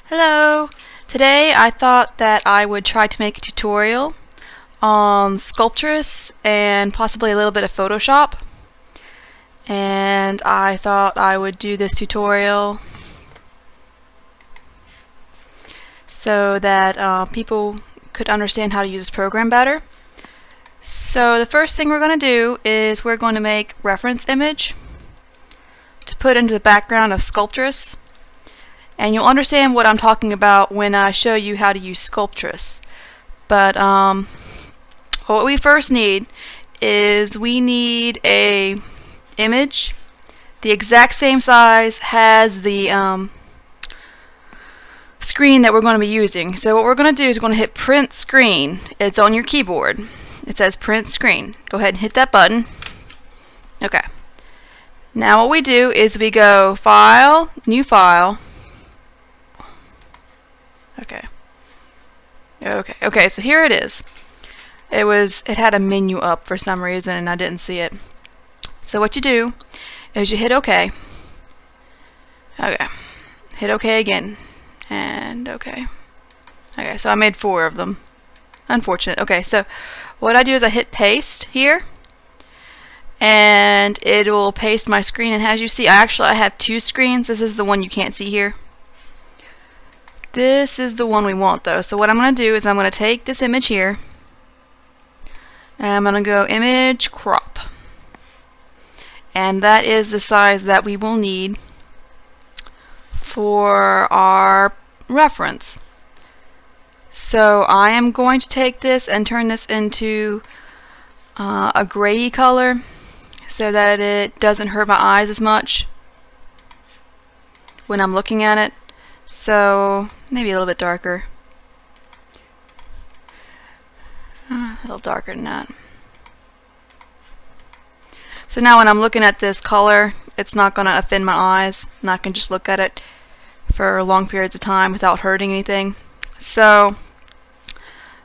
Hello! Today I thought that I would try to make a tutorial on sculptris and possibly a little bit of Photoshop. And I thought I would do this tutorial so that people could understand how to use this program better. So the first thing we're going to do is we're going to make reference image to put into the background of sculptris. And you'll understand what I'm talking about when I show you how to use sculptris. But what we first need is we need a image the exact same size as the screen that we're going to be using. So what we're going to do is we're going to hit print screen. It's on your keyboard. It says print screen. Go ahead and hit that button. Okay. Now what we do is we go file, new file. Okay, so here it is. It had a menu up for some reason and I didn't see it. So what you do is you hit OK. Okay. Hit OK again. And OK. Okay, so I made 4 of them. Unfortunate. Okay, so what I do is I hit paste here. And it will paste my screen, and as you see, I have 2 screens. This is the one you can't see here. This is the one we want though. So what I'm going to do is I'm going to take this image here and I'm going to go image crop, and that is the size that we will need for our reference. So I am going to take this and turn this into a gray color so that it doesn't hurt my eyes as much when I'm looking at it. So maybe a little bit darker. A little darker than that. So now when I'm looking at this color, it's not going to offend my eyes, and I can just look at it for long periods of time without hurting anything. So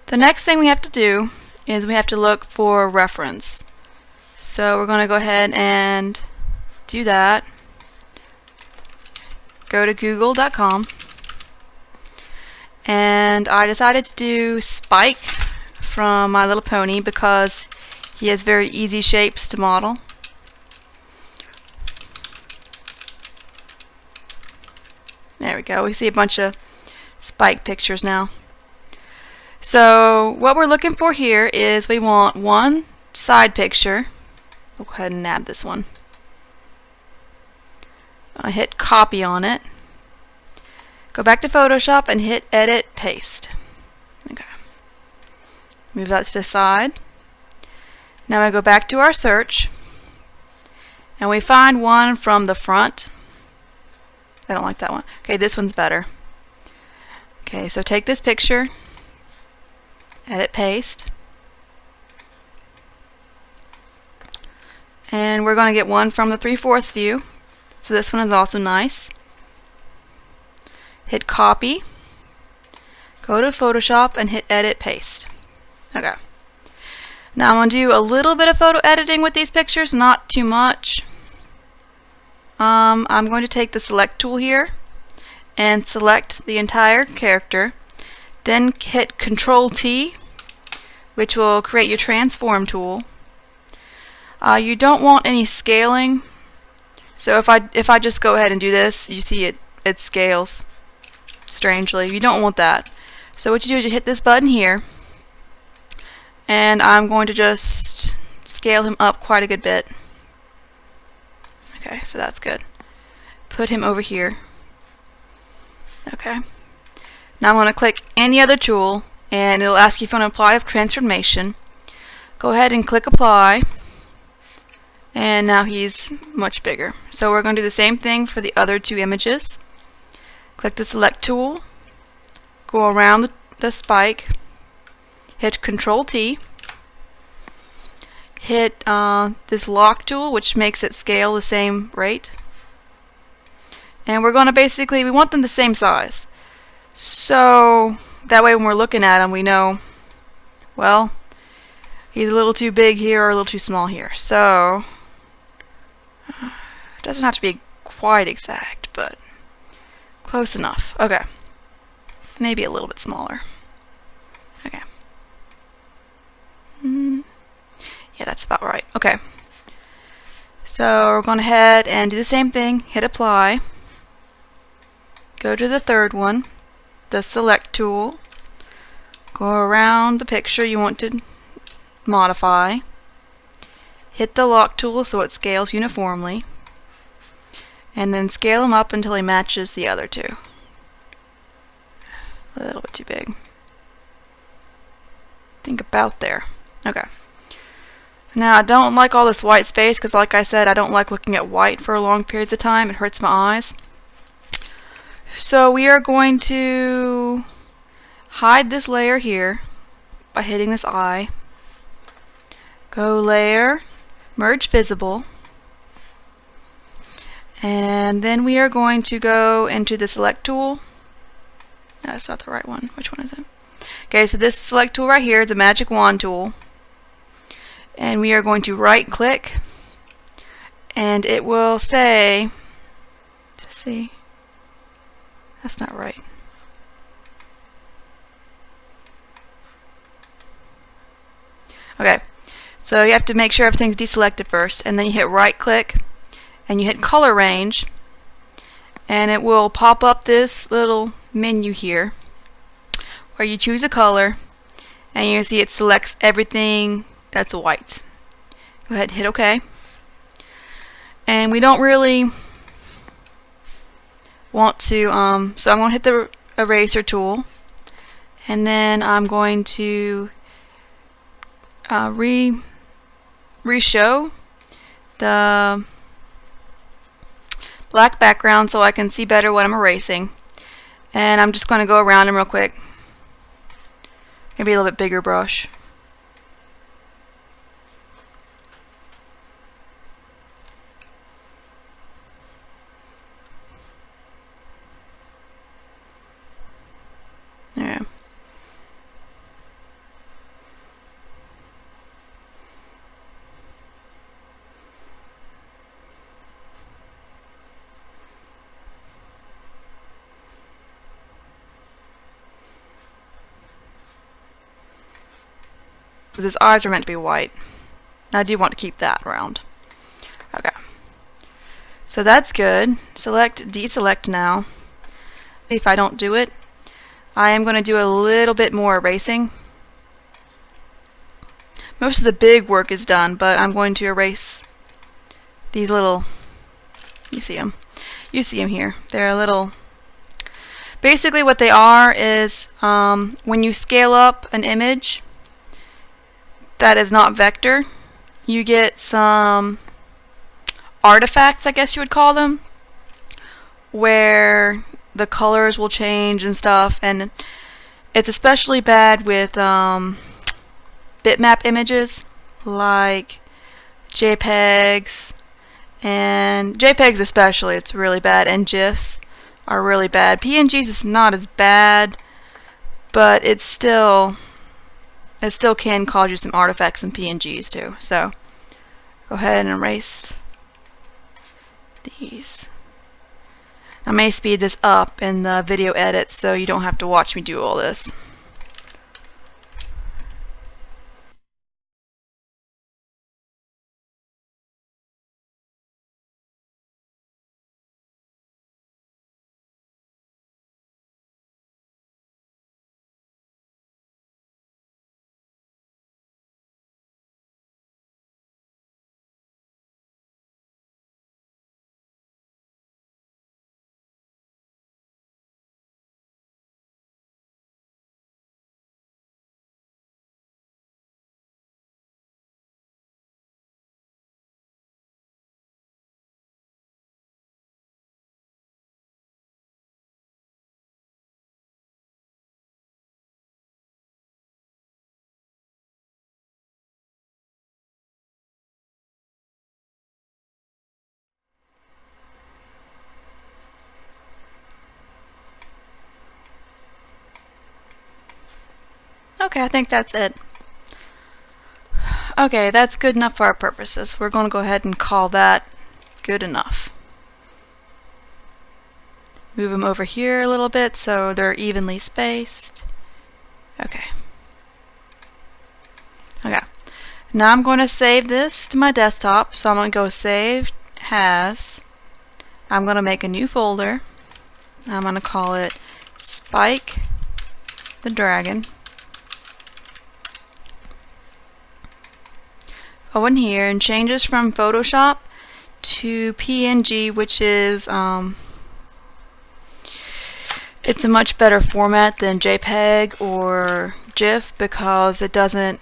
the next thing we have to do is we have to look for reference. So we're going to go ahead and do that. Go to google.com, and I decided to do Spike from My Little Pony because he has very easy shapes to model. There we go. We see a bunch of Spike pictures now. So what we're looking for here is we want one side picture. We'll go ahead and add this one. I hit copy on it. Go back to Photoshop and hit edit paste. Okay. Move that to the side. Now I go back to our search and we find one from the front. I don't like that one. Okay, this one's better. Okay, so take this picture, edit paste, and we're going to get one from the 3/4 view. So this one is also nice. Hit copy, go to Photoshop and hit edit paste. Okay. Now I'm going to do a little bit of photo editing with these pictures, not too much. I'm going to take the select tool here and select the entire character, then hit Control T, which will create your transform tool. You don't want any scaling. So if I just go ahead and do this, you see it scales strangely. You don't want that. So what you do is you hit this button here, and I'm going to just scale him up quite a good bit. Okay, so that's good. Put him over here. Okay. Now I'm going to click any other tool, and it'll ask you if you want to apply a transformation. Go ahead and click apply. And now he's much bigger. So we're going to do the same thing for the other 2 images. Click the select tool, go around the spike, hit Control T, hit this lock tool, which makes it scale the same rate. And we're going to we want them the same size. So that way when we're looking at them, we know, well, he's a little too big here or a little too small here. So it doesn't have to be quite exact, but close enough. Okay. maybe a little bit smaller. Okay. Yeah, that's about right. Okay. So we're going ahead and do the same thing. Hit apply. Go to the third one, the select tool. Go around the picture you want to modify. Hit the lock tool so it scales uniformly. And then scale them up until he matches the other two. A little bit too big. I think about there. Okay. Now I don't like all this white space because, like I said, I don't like looking at white for long periods of time. It hurts my eyes. So we are going to hide this layer here by hitting this eye. Go layer, merge visible, and then we are going to go into the select tool. That's not the right one. Which one is it? Okay, so this select tool right here, the magic wand tool, and we are going to right click, and it will say, let's see, that's not right. Okay, so you have to make sure everything's deselected first, and then you hit right click and you hit color range, and it will pop up this little menu here where you choose a color, and you see it selects everything that's white. Go ahead and hit OK. And we don't really want to, so I'm going to hit the eraser tool, and then I'm going to re-show the black background so I can see better what I'm erasing. And I'm just going to go around them real quick. Maybe a little bit bigger brush. Yeah. So his eyes are meant to be white. I do want to keep that around. Okay. So that's good. Select, deselect now. If I don't do it, I am going to do a little bit more erasing. Most of the big work is done, but I'm going to erase these little, you see them. You see them here. They're a little, basically what they are is when you scale up an image that is not vector, you get some artifacts, I guess you would call them, where the colors will change and stuff, and it's especially bad with bitmap images like JPEGs, and JPEGs especially, it's really bad, and GIFs are really bad. PNGs is not as bad, but it still can cause you some artifacts in PNGs too. So go ahead and erase these. I may speed this up in the video edit so you don't have to watch me do all this. Okay, I think that's it. Okay, that's good enough for our purposes. We're going to go ahead and call that good enough. Move them over here a little bit so they're evenly spaced. Okay. Okay. Now I'm going to save this to my desktop. So I'm going to go Save As. I'm going to make a new folder. I'm going to call it Spike the Dragon. Go in here and change this from Photoshop to PNG, which is it's a much better format than JPEG or GIF because it doesn't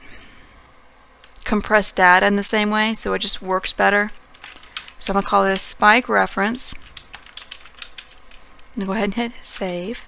compress data in the same way, so it just works better. So I'm going to call this Spike Reference. And go ahead and hit Save.